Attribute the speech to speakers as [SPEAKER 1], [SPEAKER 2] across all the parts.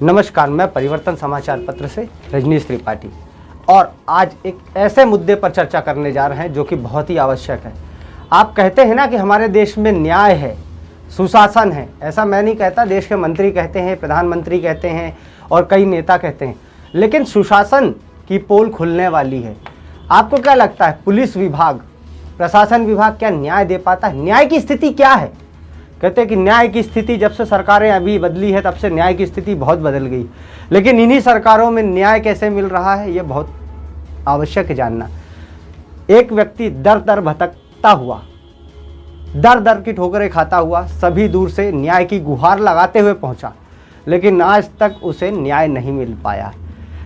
[SPEAKER 1] नमस्कार, मैं परिवर्तन समाचार पत्र से रजनीश त्रिपाठी और आज एक ऐसे मुद्दे पर चर्चा करने जा रहे हैं जो कि बहुत ही आवश्यक है। आप कहते हैं ना कि हमारे देश में न्याय है, सुशासन है। ऐसा मैं नहीं कहता, देश के मंत्री कहते हैं, प्रधानमंत्री कहते हैं और कई नेता कहते हैं, लेकिन सुशासन की पोल खुलने वाली है। आपको क्या लगता है, पुलिस विभाग, प्रशासन विभाग क्या न्याय दे पाता है? न्याय की स्थिति क्या है? कहते हैं कि न्याय की स्थिति जब से सरकारें अभी बदली है तब से न्याय की स्थिति बहुत बदल गई, लेकिन इन्हीं सरकारों में न्याय कैसे मिल रहा है ये बहुत आवश्यक है जानना। एक व्यक्ति दर दर भटकता हुआ, दर दर की ठोकरें खाता हुआ सभी दूर से न्याय की गुहार लगाते हुए पहुंचा, लेकिन आज तक उसे न्याय नहीं मिल पाया।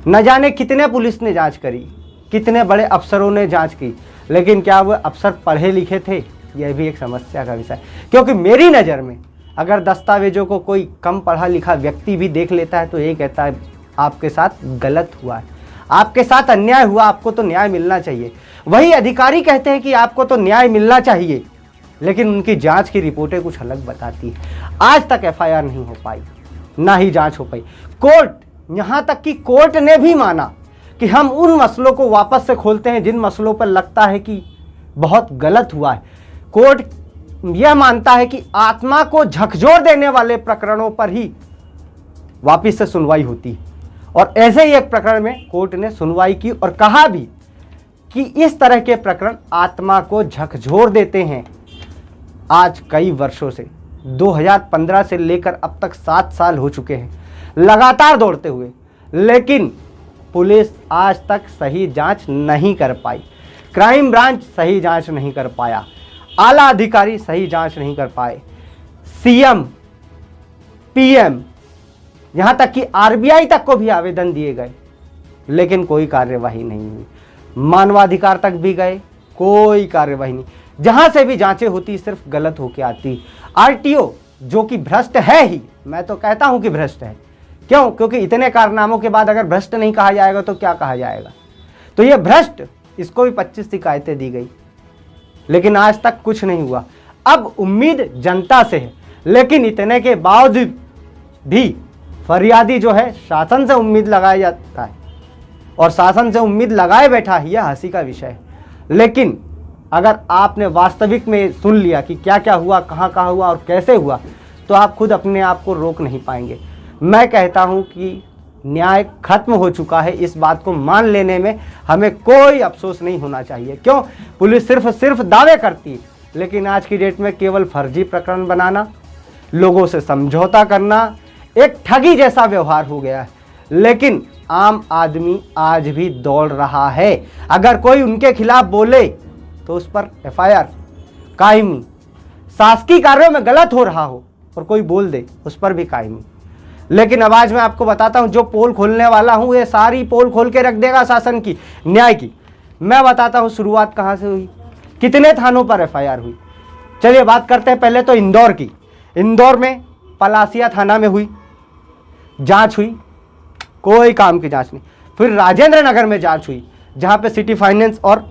[SPEAKER 1] न जाने कितने पुलिस ने जांच करी, कितने बड़े अफसरों ने जांच की, लेकिन क्या वह अफसर पढ़े लिखे थे? यह भी एक समस्या का विषय, क्योंकि मेरी नज़र में अगर दस्तावेजों को कोई कम पढ़ा लिखा व्यक्ति भी देख लेता है तो ये कहता है आपके साथ गलत हुआ है, आपके साथ अन्याय हुआ, आपको तो न्याय मिलना चाहिए। वही अधिकारी कहते हैं कि आपको तो न्याय मिलना चाहिए, लेकिन उनकी जांच की रिपोर्टें कुछ अलग बताती है। आज तक एफआईआर नहीं हो पाई, ना ही जांच हो पाई। कोर्ट, यहाँ तक कि कोर्ट ने भी माना कि हम उन मसलों को वापस से खोलते हैं जिन मसलों पर लगता है कि बहुत गलत हुआ है। कोर्ट यह मानता है कि आत्मा को झकझोर देने वाले प्रकरणों पर ही वापस से सुनवाई होती है, और ऐसे ही एक प्रकरण में कोर्ट ने सुनवाई की और कहा भी कि इस तरह के प्रकरण आत्मा को झकझोर देते हैं। आज कई वर्षों से 2015 से लेकर अब तक 7 साल हो चुके हैं लगातार दौड़ते हुए, लेकिन पुलिस आज तक सही जांच नहीं कर पाई, क्राइम ब्रांच सही जांच नहीं कर पाया, आला अधिकारी सही जांच नहीं कर पाए, सीएम, पीएम, यहां तक कि आरबीआई तक को भी आवेदन दिए गए, लेकिन कोई कार्यवाही नहीं हुई। मानवाधिकार तक भी गए, कोई कार्यवाही नहीं। जहां से भी जांचें होती सिर्फ गलत होके आती। आरटीओ जो कि भ्रष्ट है ही, मैं तो कहता हूं कि भ्रष्ट है। क्यों? क्योंकि इतने कारनामों के बाद अगर भ्रष्ट नहीं कहा जाएगा तो क्या कहा जाएगा? तो ये भ्रष्ट, इसको भी 25 शिकायतें दी गई, लेकिन आज तक कुछ नहीं हुआ। अब उम्मीद जनता से है, लेकिन इतने के बावजूद भी फरियादी जो है शासन से उम्मीद लगाया जाता है, और शासन से उम्मीद लगाए बैठा है, यह हंसी का विषय है। लेकिन अगर आपने वास्तविक में सुन लिया कि क्या क्या हुआ, कहाँ हुआ और कैसे हुआ, तो आप खुद अपने आप को रोक नहीं पाएंगे। मैं कहता हूं कि न्याय खत्म हो चुका है। इस बात को मान लेने में हमें कोई अफसोस नहीं होना चाहिए। क्यों? पुलिस सिर्फ दावे करती है, लेकिन आज की डेट में केवल फर्जी प्रकरण बनाना, लोगों से समझौता करना एक ठगी जैसा व्यवहार हो गया है। लेकिन आम आदमी आज भी दौड़ रहा है। अगर कोई उनके खिलाफ बोले तो उस पर एफआईआर, कायमी। शासकीय कार्यों में गलत हो रहा हो और कोई बोल दे, उस पर भी कायमी। लेकिन अब आज मैं आपको बताता हूं, जो पोल खोलने वाला हूं, ये सारी पोल खोल के रख देगा शासन की, न्याय की। मैं बताता हूं शुरुआत कहां से हुई, कितने थानों पर एफआईआर हुई। चलिए बात करते हैं पहले तो इंदौर की। इंदौर में पलासिया थाना में हुई, जांच हुई, कोई काम की जांच नहीं। फिर राजेंद्र नगर में जांच हुई, जहां पे सिटी फाइनेंस और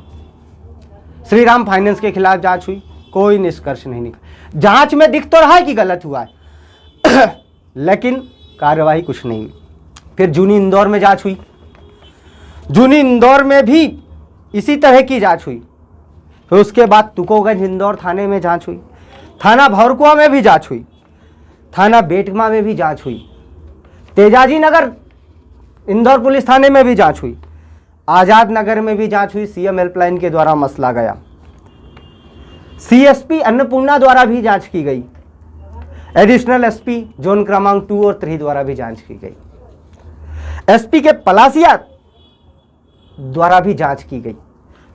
[SPEAKER 1] श्रीराम फाइनेंस के खिलाफ जांच हुई, कोई निष्कर्ष नहीं निकला। जांच में दिख तो रहा है कि गलत हुआ है लेकिन कार्यवाही कुछ नहीं हुई। फिर जूनी इंदौर में जांच हुई, जूनी इंदौर में भी इसी तरह की जांच हुई। फिर उसके बाद तुकोगंज इंदौर थाने में जांच हुई, थाना भौरकुआ में भी जांच हुई, थाना बेटमा में भी जांच हुई, तेजाजी नगर इंदौर पुलिस थाने में भी जांच हुई, आजाद नगर में भी जांच हुई, सीएम हेल्पलाइन के द्वारा मसला गया, सीएसपी अन्नपूर्णा द्वारा भी जांच की गई, एडिशनल एसपी जोन क्रमांक 2 और 3 द्वारा भी जांच की गई, एसपी के पलासिया द्वारा भी जांच की गई।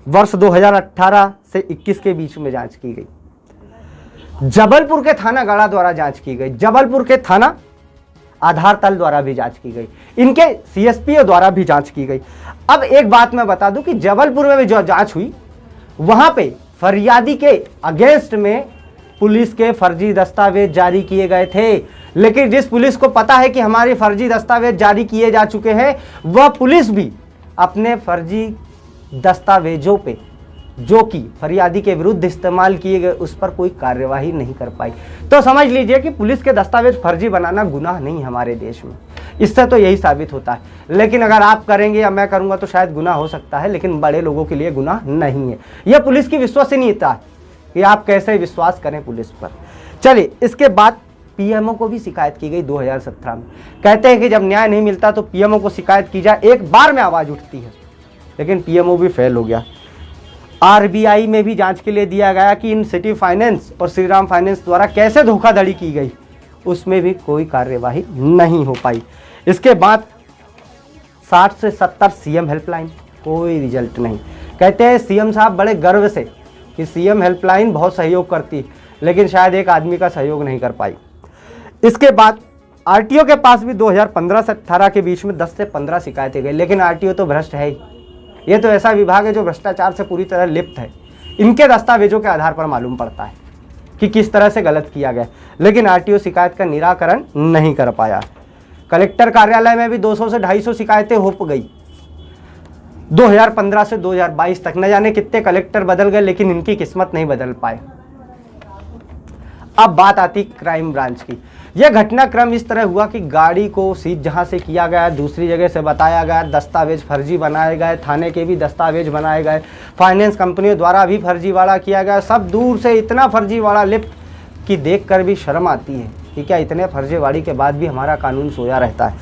[SPEAKER 1] वर्ष 2018 से 21 के बीच में जांच की गई। जबलपुर के थाना गढ़ा द्वारा जांच की गई, जबलपुर के थाना आधार तल द्वारा भी जांच की गई, इनके सीएसपी द्वारा भी जांच की गई। अब एक बात मैं बता दूं कि जबलपुर में भी जो जांच हुई, वहां पे फरियादी के अगेंस्ट में पुलिस के फर्जी दस्तावेज जारी किए गए थे, लेकिन जिस पुलिस को पता है कि हमारे फर्जी दस्तावेज जारी किए जा चुके हैं, वह पुलिस भी अपने फर्जी दस्तावेजों पे जो कि फरियादी के विरुद्ध इस्तेमाल किए गए उस पर कोई कार्यवाही नहीं कर पाई। तो समझ लीजिए कि पुलिस के दस्तावेज फर्जी बनाना गुनाह नहीं हमारे देश में, इससे तो यही साबित होता है। लेकिन अगर आप करेंगे या मैं करूंगा तो शायद गुनाह हो सकता है, लेकिन बड़े लोगों के लिए गुनाह नहीं है। यह पुलिस की विश्वसनीयता है कि आप कैसे विश्वास करें पुलिस पर। चलिए, इसके बाद पीएमओ को भी शिकायत की गई 2017 में। कहते हैं कि जब न्याय नहीं मिलता तो पीएमओ को शिकायत की जाए, एक बार में आवाज़ उठती है, लेकिन पीएमओ भी फेल हो गया। आरबीआई में भी जांच के लिए दिया गया कि इन सिटी फाइनेंस और श्रीराम फाइनेंस द्वारा कैसे धोखाधड़ी की गई, उसमें भी कोई कार्यवाही नहीं हो पाई। इसके बाद 60 से 70 सीएम हेल्पलाइन, कोई रिजल्ट नहीं। कहते हैं सीएम साहब बड़े गर्व से कि सीएम हेल्पलाइन बहुत सहयोग करती, लेकिन शायद एक आदमी का सहयोग नहीं कर पाई। इसके बाद आरटीओ के पास भी 2015 से 18 के बीच में 10 से 15 शिकायतें गई, लेकिन आरटीओ तो भ्रष्ट है ही। ये तो ऐसा विभाग है जो भ्रष्टाचार से पूरी तरह लिप्त है। इनके दस्तावेजों के आधार पर मालूम पड़ता है कि किस तरह से गलत किया गया, लेकिन आरटीओ शिकायत का निराकरण नहीं कर पाया। कलेक्टर कार्यालय में भी 200 से 250 शिकायतें हो गई 2015 से 2022 तक। न जाने कितने कलेक्टर बदल गए, लेकिन इनकी किस्मत नहीं बदल पाए। अब बात आती क्राइम ब्रांच की। यह घटनाक्रम इस तरह हुआ कि गाड़ी को सीज जहां से किया गया, दूसरी जगह से बताया गया, दस्तावेज फर्जी बनाए गए, थाने के भी दस्तावेज बनाए गए, फाइनेंस कंपनियों द्वारा भी फर्जीवाड़ा किया गया। सब दूर से इतना फर्जीवाड़ा लिप्त कि देखकर भी शर्म आती है कि क्या इतने फर्जीवाड़ी के बाद भी हमारा कानून सोया रहता है।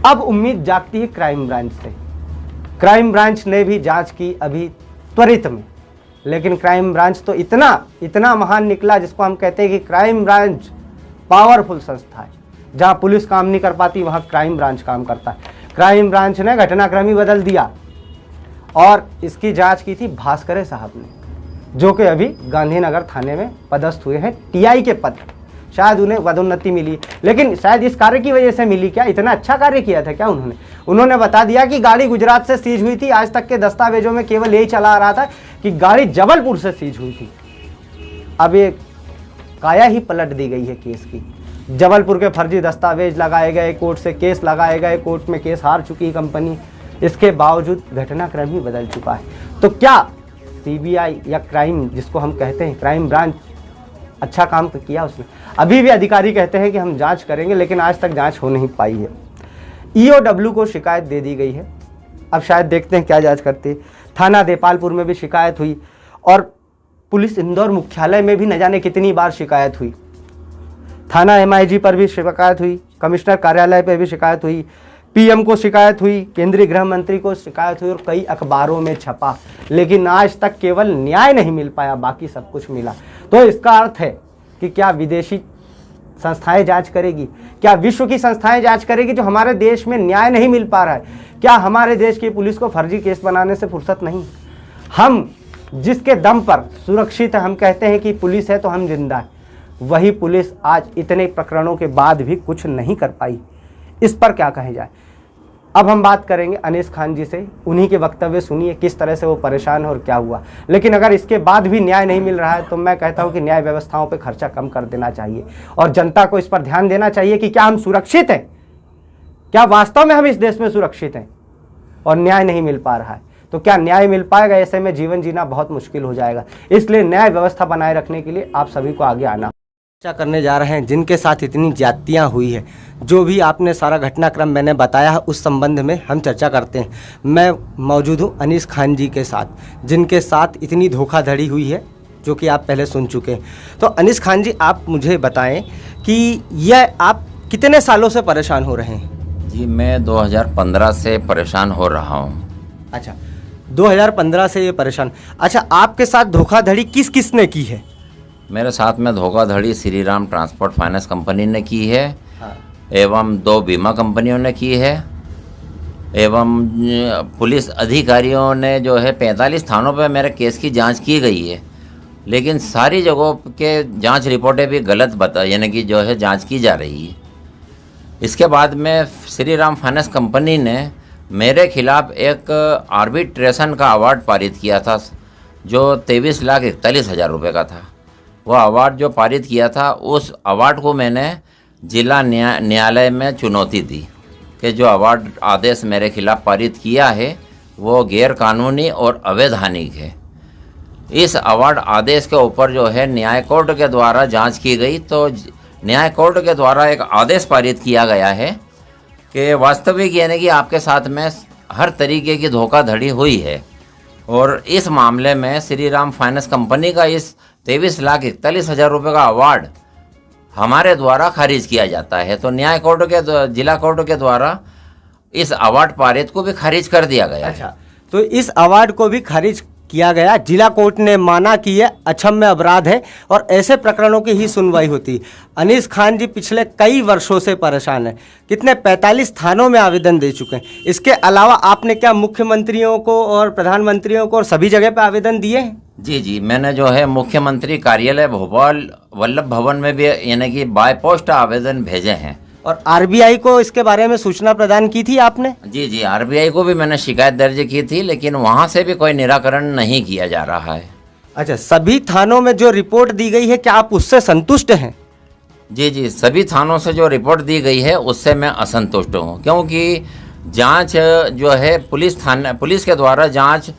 [SPEAKER 1] अब उम्मीद जागती है क्राइम ब्रांच से। क्राइम ब्रांच ने भी जांच की अभी त्वरित में, लेकिन क्राइम ब्रांच तो इतना महान निकला, जिसको हम कहते हैं कि क्राइम ब्रांच पावरफुल संस्था है। जहां पुलिस काम नहीं कर पाती वहां क्राइम ब्रांच काम करता है। क्राइम ब्रांच ने घटनाक्रम ही बदल दिया और इसकी जांच की थी भास्करे साहब ने, जो कि अभी गांधीनगर थाने में पदस्थ हुए हैं टीआई के पद। शायद उन्हें पदोन्नति मिली, लेकिन शायद इस कार्य की वजह से मिली क्या? इतना अच्छा कार्य किया था क्या उन्होंने बता दिया कि गाड़ी गुजरात से सीज हुई थी। आज तक के दस्तावेजों में केवल यही चला आ रहा था कि गाड़ी जबलपुर से सीज हुई थी। अब ये काया ही पलट दी गई है केस की। जबलपुर के फर्जी दस्तावेज लगाए गए, कोर्ट से केस लगाए गए, कोर्ट में केस हार चुकी कंपनी, इसके बावजूद घटनाक्रम ही बदल चुका है। तो क्या सीबीआई या क्राइम, जिसको हम कहते हैं क्राइम ब्रांच, अच्छा काम तो किया उसने? अभी भी अधिकारी कहते हैं कि हम जांच करेंगे, लेकिन आज तक जांच हो नहीं पाई है। ईओडब्ल्यू को शिकायत दे दी गई है, अब शायद देखते हैं क्या जांच करते हैं। थाना देपालपुर में भी शिकायत हुई और पुलिस इंदौर मुख्यालय में भी न जाने कितनी बार शिकायत हुई। थाना एमआईजी पर भी शिकायत हुई, कमिश्नर कार्यालय पर भी शिकायत हुई, पीएम को शिकायत हुई, केंद्रीय गृह मंत्री को शिकायत हुई और कई अखबारों में छपा, लेकिन आज तक केवल न्याय नहीं मिल पाया, बाकी सब कुछ मिला। तो इसका अर्थ है कि क्या विदेशी संस्थाएं जांच करेगी? क्या विश्व की संस्थाएं जांच करेगी जो हमारे देश में न्याय नहीं मिल पा रहा है? क्या हमारे देश की पुलिस को फर्जी केस बनाने से फुर्सत नहीं? हम जिसके दम पर सुरक्षित है, हम कहते हैं कि पुलिस है तो हम जिंदा है, वही पुलिस आज इतने प्रकरणों के बाद भी कुछ नहीं कर पाई। इस पर क्या कहे जाए? अब हम बात करेंगे अनीस खान जी से, उन्हीं के वक्तव्य सुनिए किस तरह से वो परेशान है और क्या हुआ। लेकिन अगर इसके बाद भी न्याय नहीं मिल रहा है तो मैं कहता हूं कि न्याय व्यवस्थाओं पे खर्चा कम कर देना चाहिए और जनता को इस पर ध्यान देना चाहिए कि क्या हम सुरक्षित हैं, क्या वास्तव में हम इस देश में सुरक्षित हैं। और न्याय नहीं मिल पा रहा है तो क्या न्याय मिल पाएगा? ऐसे में जीवन जीना बहुत मुश्किल हो जाएगा। इसलिए न्याय व्यवस्था बनाए रखने के लिए आप सभी को आगे आना। चर्चा करने जा रहे हैं जिनके साथ इतनी ज्यादतियाँ हुई है, जो भी आपने सारा घटनाक्रम मैंने बताया है उस संबंध में हम चर्चा करते हैं। मैं मौजूद हूँ अनीस खान जी के साथ, जिनके साथ इतनी धोखाधड़ी हुई है जो कि आप पहले सुन चुके हैं। तो अनीस खान जी, आप मुझे बताएं कि यह आप कितने सालों से परेशान हो रहे हैं?
[SPEAKER 2] जी, मैं 2015 से परेशान हो रहा हूँ।
[SPEAKER 1] अच्छा, 2015 से ये परेशान। अच्छा, आपके साथ धोखाधड़ी किस किस ने की है?
[SPEAKER 2] मेरे साथ में धोखाधड़ी श्रीराम ट्रांसपोर्ट फाइनेंस कंपनी ने की है,
[SPEAKER 1] हाँ।
[SPEAKER 2] एवं 2 बीमा कंपनियों ने की है, एवं पुलिस अधिकारियों ने जो है 45 थानों पे मेरे केस की जांच की गई है, लेकिन सारी जगहों के जांच रिपोर्टें भी गलत यानी कि जो है जांच की जा रही है। इसके बाद में श्रीराम फाइनेंस कंपनी ने मेरे खिलाफ एक आर्बिट्रेशन का अवार्ड पारित किया था, जो 23,41,000 रुपये का था। वह अवार्ड जो पारित किया था, उस अवार्ड को मैंने जिला न्यायालय में चुनौती दी कि जो अवार्ड आदेश मेरे खिलाफ पारित किया है वो गैर कानूनी और अवैधानिक है। इस अवार्ड आदेश के ऊपर जो है न्याय कोर्ट के द्वारा जांच की गई, तो न्याय कोर्ट के द्वारा एक आदेश पारित किया गया है कि वास्तविक यानी कि आपके साथ में हर तरीके की धोखाधड़ी हुई है और इस मामले में श्री राम फाइनेंस कंपनी का इस 23,41,000 रुपये का अवार्ड हमारे द्वारा खारिज किया जाता है। तो न्याय कोर्ट के जिला कोर्ट के द्वारा इस अवार्ड पारित को भी खारिज कर दिया गया है।
[SPEAKER 1] अच्छा, तो इस अवार्ड को भी खारिज किया गया। जिला कोर्ट ने माना कि यह अक्षम्य अपराध है और ऐसे प्रकरणों की ही सुनवाई होती। अनीस खान जी पिछले कई वर्षों से परेशान हैं। कितने 45 थानों में आवेदन दे चुके हैं। इसके अलावा आपने क्या मुख्यमंत्रियों को और प्रधानमंत्रियों को और सभी जगह पे आवेदन दिए हैं?
[SPEAKER 2] जी, मैंने जो है मुख्यमंत्री कार्यालय भोपाल वल्लभ भवन में भी यानी कि बाय पोस्ट आवेदन भेजे हैं।
[SPEAKER 1] और आरबीआई को इसके बारे में सूचना प्रदान की थी आपने?
[SPEAKER 2] जी, आरबीआई को भी मैंने शिकायत दर्ज की थी, लेकिन वहाँ से भी कोई निराकरण नहीं किया जा रहा है।
[SPEAKER 1] अच्छा, सभी थानों में जो रिपोर्ट दी गई है क्या आप उससे संतुष्ट हैं?
[SPEAKER 2] जी, सभी थानों से जो रिपोर्ट दी गई है उससे मैं असंतुष्ट हूँ, क्योंकि जांच जो है पुलिस के द्वारा जांच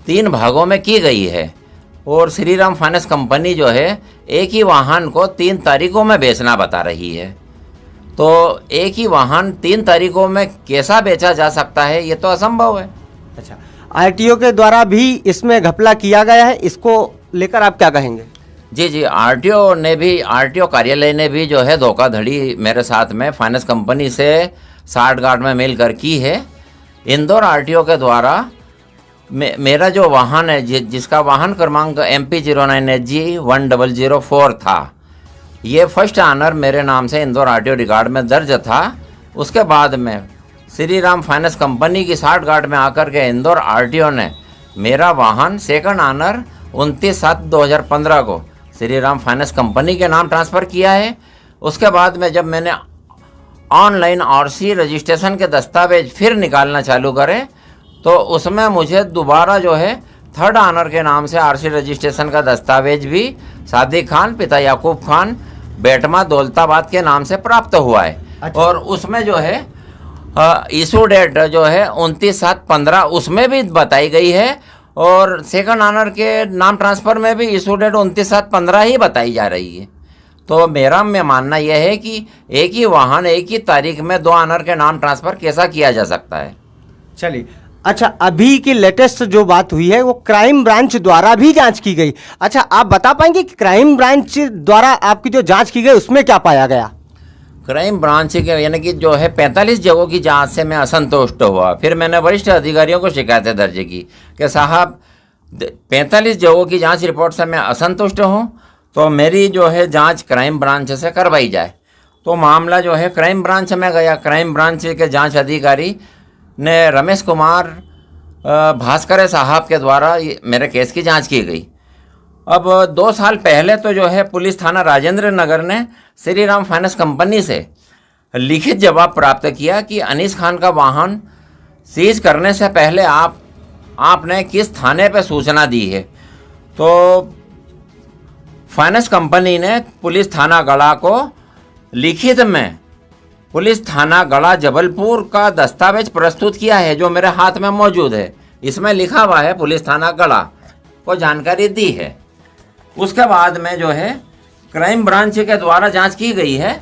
[SPEAKER 2] 3 भागों में की गई है और श्री राम फाइनेंस कंपनी जो है एक ही वाहन को 3 तारीखों में बेचना बता रही है। तो एक ही वाहन 3 तारीखों में कैसा बेचा जा सकता है, ये तो असंभव है।
[SPEAKER 1] अच्छा, आरटीओ के द्वारा भी इसमें घपला किया गया है, इसको लेकर आप क्या कहेंगे?
[SPEAKER 2] जी, आरटीओ कार्यालय ने भी जो है धोखाधड़ी मेरे साथ में फाइनेंस कंपनी से साठगांठ में मिलकर की है। इंदौर आरटीओ के द्वारा मेरा जो वाहन है जिसका वाहन क्रमांक MP09HG1004 था, ये फर्स्ट ऑनर मेरे नाम से इंदौर आरटीओ रिकॉर्ड में दर्ज था। उसके बाद में श्री राम फाइनेंस कंपनी की साठगांठ में आकर के इंदौर आरटीओ ने मेरा वाहन सेकंड ऑनर 29/7/2015 को श्री राम फाइनेंस कंपनी के नाम ट्रांसफ़र किया है। उसके बाद में जब मैंने ऑनलाइन आरसी रजिस्ट्रेशन के दस्तावेज फिर निकालना चालू करे तो उसमें मुझे दोबारा जो है थर्ड ऑनर के नाम से आरसी रजिस्ट्रेशन का दस्तावेज भी सादिक खान पिता याकूब खान बेटमा दौलताबाद के नाम से प्राप्त हुआ है।
[SPEAKER 1] अच्छा।
[SPEAKER 2] और उसमें जो है इशू डेट जो है 29/7/15 उसमें भी बताई गई है और सेकंड ऑनर के नाम ट्रांसफ़र में भी इशू डेट 29/7/15 ही बताई जा रही है। तो मेरा मानना यह है कि एक ही वाहन एक ही तारीख में 2 ऑनर के नाम ट्रांसफ़र कैसा किया जा सकता है।
[SPEAKER 1] चलिए, अच्छा, अभी की लेटेस्ट जो बात हुई है वो क्राइम ब्रांच द्वारा भी जांच की गई। अच्छा, आप बता पाएंगे कि क्राइम ब्रांच द्वारा आपकी जो जांच की गई उसमें क्या पाया गया?
[SPEAKER 2] क्राइम ब्रांच के यानी कि जो है 45 जगहों की जांच से मैं असंतुष्ट हुआ। फिर मैंने वरिष्ठ अधिकारियों को शिकायतें दर्ज की कि साहब 45 जगहों की जांच रिपोर्ट से मैं असंतुष्ट हूं, तो मेरी जो है जांच क्राइम ब्रांच से करवाई जाए। तो मामला जो है क्राइम ब्रांच में गया। क्राइम ब्रांच के जांच अधिकारी ने रमेश कुमार भास्कर साहब के द्वारा मेरे केस की जांच की गई। अब 2 साल पहले तो जो है पुलिस थाना राजेंद्र नगर ने श्री राम फाइनेंस कंपनी से लिखित जवाब प्राप्त किया कि अनीस खान का वाहन सीज करने से पहले आपने किस थाने पे सूचना दी है। तो फाइनेंस कंपनी ने पुलिस थाना गढ़ा को लिखित में पुलिस थाना गढ़ा जबलपुर का दस्तावेज प्रस्तुत किया है जो मेरे हाथ में मौजूद है। इसमें लिखा हुआ है पुलिस थाना गढ़ा को जानकारी दी है। उसके बाद में जो है क्राइम ब्रांच के द्वारा जांच की गई है।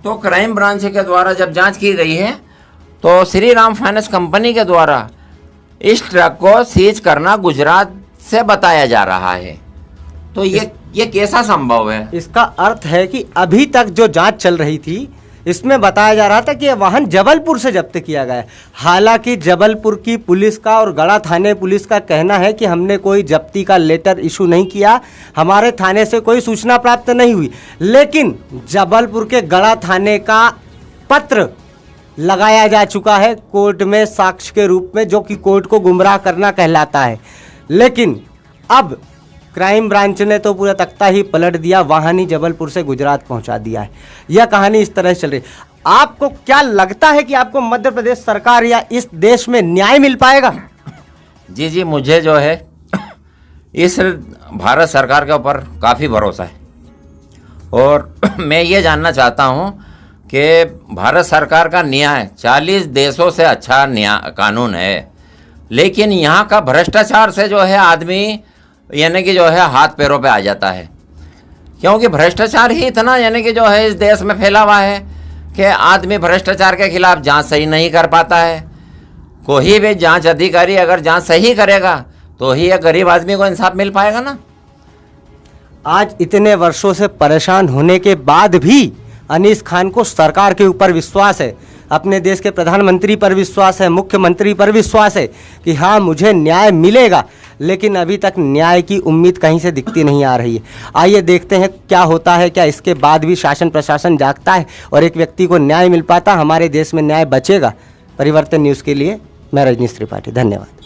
[SPEAKER 2] तो क्राइम ब्रांच के द्वारा जब जांच की गई है तो श्री राम फाइनेंस कंपनी के द्वारा इस ट्रक को सीज करना गुजरात से बताया जा रहा है। तो ये कैसा संभव है?
[SPEAKER 1] इसका अर्थ है कि अभी तक जो जांच चल रही थी इसमें बताया जा रहा था कि यह वाहन जबलपुर से जब्त किया गया है। हालांकि जबलपुर की पुलिस का और गढ़ा थाने पुलिस का कहना है कि हमने कोई जब्ती का लेटर इशू नहीं किया, हमारे थाने से कोई सूचना प्राप्त नहीं हुई। लेकिन जबलपुर के गढ़ा थाने का पत्र लगाया जा चुका है कोर्ट में साक्ष्य के रूप में, जो कि कोर्ट को गुमराह करना कहलाता है। लेकिन अब क्राइम ब्रांच ने तो पूरा तख्ता ही पलट दिया, वाहन ही जबलपुर से गुजरात पहुंचा दिया है। यह कहानी इस तरह से चल रही। आपको क्या लगता है कि आपको मध्य प्रदेश सरकार या इस देश में न्याय मिल पाएगा?
[SPEAKER 2] जी, मुझे जो है इस भारत सरकार के ऊपर काफ़ी भरोसा है और मैं ये जानना चाहता हूँ कि भारत सरकार का न्याय 40 देशों से अच्छा न्याय कानून है, लेकिन यहाँ का भ्रष्टाचार से जो है आदमी यानी कि जो है हाथ पैरों पे आ जाता है, क्योंकि भ्रष्टाचार ही इतना यानी कि जो है इस देश में फैला हुआ है कि आदमी भ्रष्टाचार के खिलाफ जांच सही नहीं कर पाता है। कोई भी जांच अधिकारी अगर जांच सही करेगा तो ही एक गरीब आदमी को इंसाफ मिल पाएगा ना।
[SPEAKER 1] आज इतने वर्षों से परेशान होने के बाद भी अनीस खान को सरकार के ऊपर विश्वास है, अपने देश के प्रधानमंत्री पर विश्वास है, मुख्यमंत्री पर विश्वास है कि हाँ मुझे न्याय मिलेगा, लेकिन अभी तक न्याय की उम्मीद कहीं से दिखती नहीं आ रही है। आइए देखते हैं क्या होता है, क्या इसके बाद भी शासन प्रशासन जागता है और एक व्यक्ति को न्याय मिल पाता, हमारे देश में न्याय बचेगा। परिवर्तन न्यूज़ के लिए मैं रजनीश त्रिपाठी, धन्यवाद।